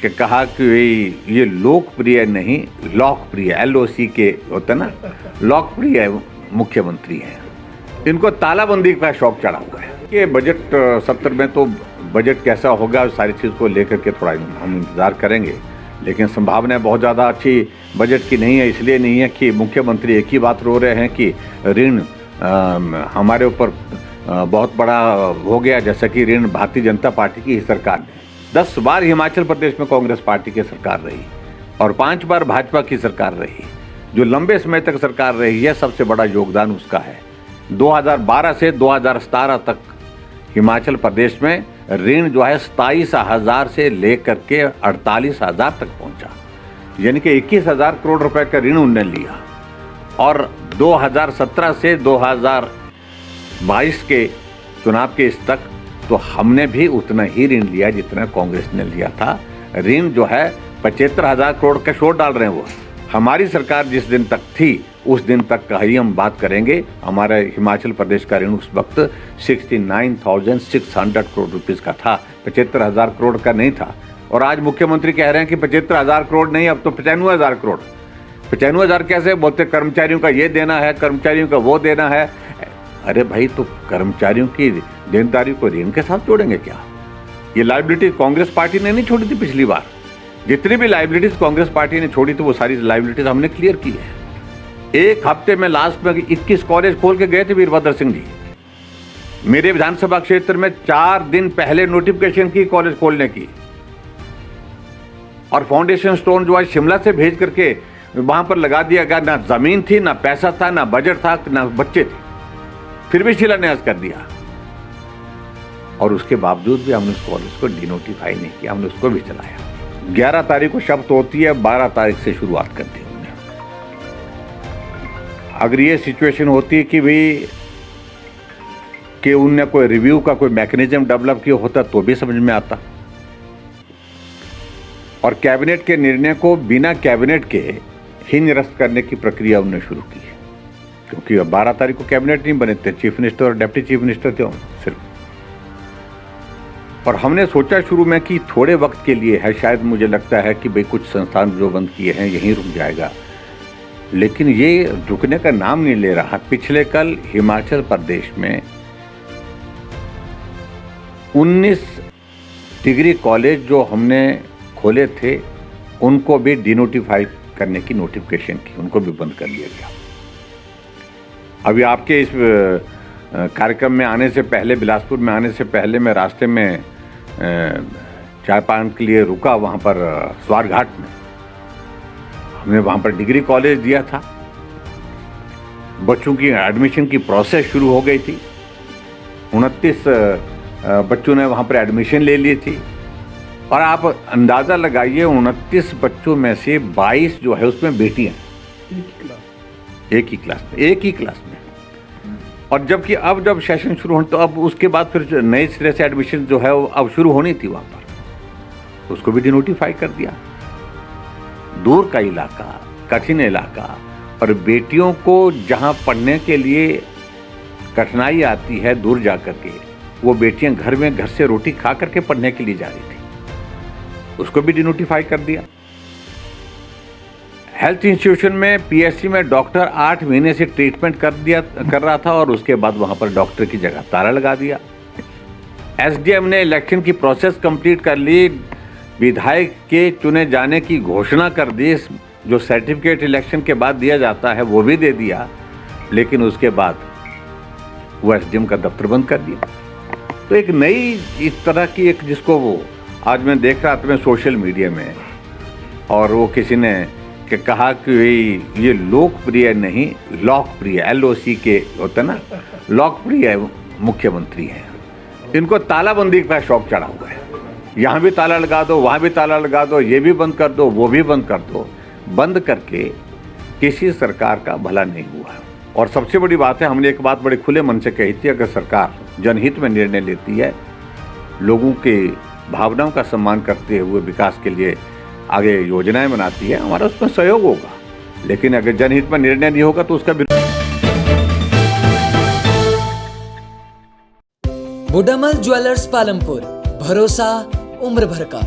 कि कहा कि ये लोकप्रिय नहीं लोकप्रिय LOC के होता ना, लोकप्रिय मुख्यमंत्री हैं। इनको तालाबंदी का शौक चढ़ा हुआ है कि बजट सत्र में तो बजट कैसा होगा सारी चीज़ को लेकर के थोड़ा हम इंतज़ार करेंगे, लेकिन संभावना बहुत ज़्यादा अच्छी बजट की नहीं है। इसलिए नहीं है कि मुख्यमंत्री एक ही बात रो रहे हैं कि ऋण हमारे ऊपर बहुत बड़ा हो गया, जैसा कि ऋण भारतीय जनता पार्टी की ही सरकार ने 10 बार हिमाचल प्रदेश में कांग्रेस पार्टी की सरकार रही और 5 बार भाजपा की सरकार रही। जो लंबे समय तक सरकार रही है, सबसे बड़ा योगदान उसका है। 2012 से 2017 तक हिमाचल प्रदेश में ऋण जो है 27,000 से लेकर के 48,000 तक पहुंचा, यानी कि 21,000 करोड़ रुपए का ऋण उन्होंने लिया। और 2017 से 2022 के चुनाव के इस तक तो हमने भी उतना ही ऋण लिया जितना कांग्रेस ने लिया था। ऋण जो है 75,000 करोड़ का शोर डाल रहे हैं वो। हमारी सरकार जिस दिन तक थी उस दिन तक का ही हम बात करेंगे। हमारा हिमाचल प्रदेश का ऋण उस वक्त 69,600 करोड़ रुपीस का था, 75,000 करोड़ का नहीं था। और आज मुख्यमंत्री कह रहे हैं कि 75,000 करोड़ नहीं, अब तो 95,000 करोड़। 95,000 कैसे बोलते? कर्मचारियों का ये देना है, कर्मचारियों का वो देना है। अरे भाई, तो कर्मचारियों की देनदारी को ऋण के साथ जोड़ेंगे क्या? ये लायबिलिटी कांग्रेस पार्टी ने नहीं छोड़ी थी पिछली बार। जितनी भी लायबिलिटीज कांग्रेस पार्टी ने छोड़ी थी वो सारी लायबिलिटीज हमने क्लियर की है। एक हफ्ते में लास्ट में 21 कॉलेज खोल के गए थे वीरभद्र सिंह जी। मेरे विधानसभा क्षेत्र में 4 दिन पहले नोटिफिकेशन की कॉलेज खोलने की, और फाउंडेशन स्टोन जो है शिमला से भेज करके वहां पर लगा दिया गया। ना जमीन थी, ना पैसा था, ना बजट था, ना बच्चे थे, फिर भी शिलान्यास कर दिया। और उसके बावजूद भी हमने उस कॉलेज को डिनोटिफाई नहीं किया, हमने उसको भी चलाया। 11 तारीख को शब्द होती है, 12 तारीख से शुरुआत कर दी हमने। अगर ये सिचुएशन होती कि भाई कि उनने कोई रिव्यू का कोई मैकेनिज्म डेवलप किया होता तो भी समझ में आता। और कैबिनेट के निर्णय को बिना कैबिनेट के ही निरस्त करने की प्रक्रिया उन्होंने शुरू की है, क्योंकि 12 तारीख को कैबिनेट नहीं बने थे, चीफ मिनिस्टर और डिप्टी चीफ मिनिस्टर थे सिर्फ। और हमने सोचा शुरू में कि थोड़े वक्त के लिए है, शायद मुझे लगता है कि भाई कुछ संस्थान जो बंद किए हैं यहीं रुक जाएगा, लेकिन ये रुकने का नाम नहीं ले रहा। पिछले कल हिमाचल प्रदेश में 19 डिग्री कॉलेज जो हमने खोले थे उनको भी डिनोटिफाई करने की नोटिफिकेशन की, उनको भी बंद कर लिया गया। अभी आपके इस कार्यक्रम में आने से पहले, बिलासपुर में आने से पहले मैं रास्ते में चाय पान के लिए रुका, वहाँ पर स्वार घाट में। हमने वहाँ पर डिग्री कॉलेज दिया था, बच्चों की एडमिशन की प्रोसेस शुरू हो गई थी। 29 बच्चों ने वहाँ पर एडमिशन ले ली थी। और आप अंदाज़ा लगाइए, 29 बच्चों में से 22 जो है उसमें बेटियाँ, एक ही क्लास में। और जबकि अब जब सेशन शुरू हो तो अब उसके बाद फिर नए सिरे से एडमिशन जो है वो अब शुरू होनी थी वहाँ पर, उसको भी डिनोटिफाई कर दिया। दूर का इलाका, कठिन इलाका, और बेटियों को जहाँ पढ़ने के लिए कठिनाई आती है दूर जा कर के, वो बेटियाँ घर से रोटी खा करके पढ़ने के लिए जा रही थी, उसको भी डिनोटिफाई कर दिया। हेल्थ इंस्टीट्यूशन में PSC में डॉक्टर 8 महीने से ट्रीटमेंट कर रहा था और उसके बाद वहां पर डॉक्टर की जगह ताला लगा दिया। SDM ने इलेक्शन की प्रोसेस कंप्लीट कर ली, विधायक के चुने जाने की घोषणा कर दी, जो सर्टिफिकेट इलेक्शन के बाद दिया जाता है वो भी दे दिया, लेकिन उसके बाद वो SDM का दफ्तर बंद कर दिया। तो एक नई इस तरह की एक, जिसको वो आज मैं देख रहा था मैं सोशल मीडिया में, और वो किसी ने कि कहा कि ये लोकप्रिय नहीं लोकप्रिय LOC के होता ना, लोकप्रिय मुख्यमंत्री हैं। इनको तालाबंदी का शौक चढ़ा हुआ है। यहाँ भी ताला लगा दो, वहाँ भी ताला लगा दो, ये भी बंद कर दो, वो भी बंद कर दो। बंद करके किसी सरकार का भला नहीं हुआ। और सबसे बड़ी बात है, हमने एक बात बड़े खुले मन से कही थी, अगर सरकार जनहित में निर्णय लेती है, लोगों के भावनाओं का सम्मान करते हुए विकास के लिए आगे योजनाएं बनाती है, हमारा उसमें सहयोग होगा। लेकिन अगर जनहित में निर्णय नहीं होगा तो उसका बुडामल ज्वेलर्स पालमपुर, भरोसा उम्र भर का।